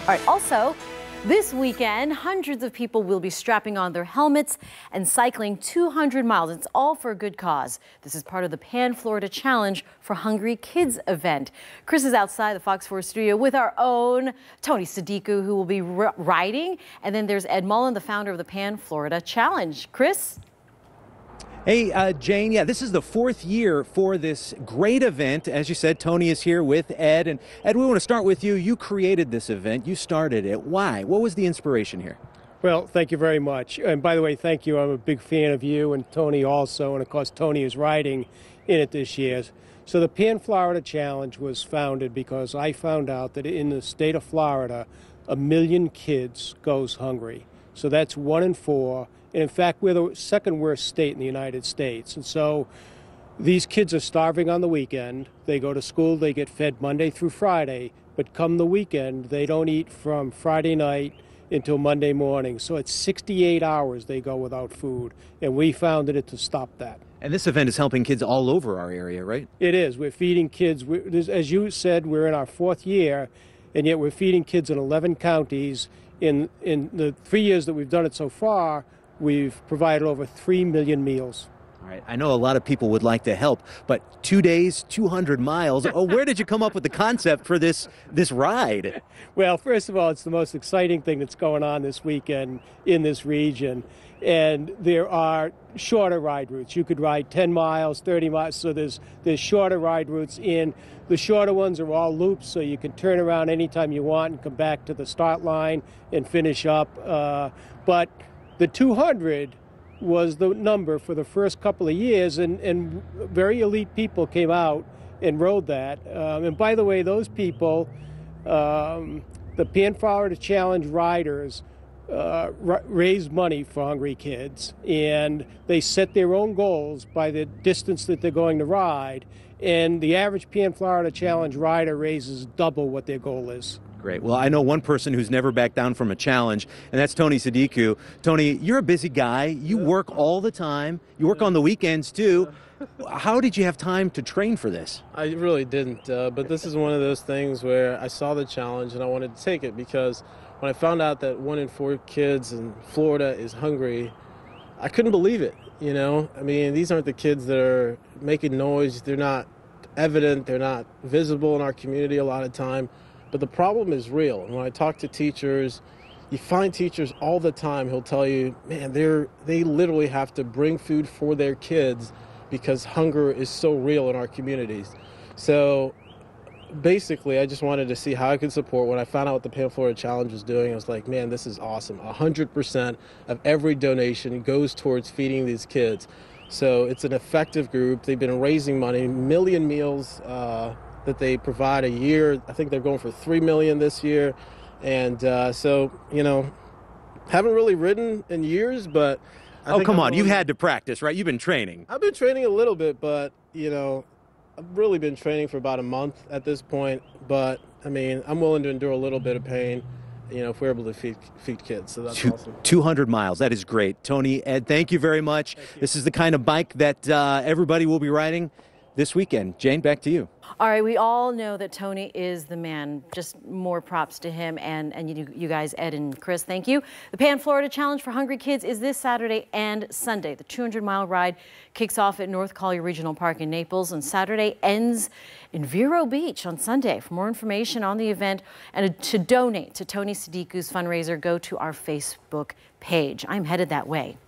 All right, also, this weekend, hundreds of people will be strapping on their helmets and cycling 200 miles. It's all for a good cause. This is part of the PanFlorida Challenge for Hungry Kids event. Chris is outside the Fox 4 studio with our own Tony Sadiku, who will be riding. And then there's Ed Mullen, the founder of the PanFlorida Challenge. Chris? Hey, Jane, yeah, this is the fourth year for this great event. As you said, Tony is here with Ed. And Ed, we want to start with you. You created this event. You started it. Why? What was the inspiration here? Well, thank you very much. And by the way, thank you. I'm a big fan of you and Tony also. And of course, Tony is riding in it this year. So the PanFlorida Challenge was founded because I found out that in the state of Florida, 1 million kids goes hungry. So that's 1 in 4. And in fact, we're the second worst state in the United States. And so these kids are starving on the weekend. They go to school, they get fed Monday through Friday. But come the weekend, they don't eat from Friday night until Monday morning. So it's 68 hours they go without food. And we founded it to stop that. And this event is helping kids all over our area, right? It is. We're feeding kids. As you said, we're in our 4th year, and yet we're feeding kids in 11 counties. In the 3 years that we've done it so far, we've provided over 3 million meals. All right. I know a lot of people would like to help, but 2 days, 200 miles. Oh, where did you come up with the concept for this ride? Well, first of all, it's the most exciting thing that's going on this weekend in this region. And there are shorter ride routes. You could ride 10 miles, 30 miles. So there's shorter ride routes in. The shorter ones are all loops, so you can turn around anytime you want and come back to the start line and finish up. But the 200 was the number for the first couple of years, and very elite people came out and rode that. And by the way, those people, the PanFlorida Challenge riders, raise money for hungry kids, and they set their own goals by the distance that they're going to ride. And the average PanFlorida Challenge rider raises double what their goal is. Great. Well, I know one person who's never backed down from a challenge, and that's Tony Sadiku. Tony, you're a busy guy. You work all the time. You work on the weekends, too. How did you have time to train for this? I really didn't, but this is one of those things where I saw the challenge and I wanted to take it, because when I found out that 1 in 4 kids in Florida is hungry, I couldn't believe it. You know, I mean, these aren't the kids that are making noise. They're not evident. They're not visible in our community a lot of time. But the problem is real. And when I talk to teachers, you find teachers all the time who'll tell you, man, they literally have to bring food for their kids because hunger is so real in our communities. So basically, I just wanted to see how I could support. When I found out what the PanFlorida Challenge was doing, I was like, man, this is awesome. 100% of every donation goes towards feeding these kids. So it's an effective group. They've been raising money, 1 million meals that they provide a year. I think they're going for 3 million this year. And so, you know, haven't really ridden in years, but oh, come on. You've had to practice, right? You've been training. I've been training a little bit, but, you know, I've really been training for about a month at this point. But, I mean, I'm willing to endure a little bit of pain, you know, if we're able to feed kids. So that's awesome. 200 miles. That is great. Tony, Ed, thank you very much. This is the kind of bike that everybody will be riding this weekend. Jane, back to you. All right, we all know that Tony is the man. Just more props to him and you guys, Ed and Chris, thank you. The PanFlorida Challenge for Hungry Kids is this Saturday and Sunday. The 200-mile ride kicks off at North Collier Regional Park in Naples on Saturday, ends in Vero Beach on Sunday. For more information on the event and to donate to Tony Sadiku's fundraiser, go to our Facebook page. I'm headed that way.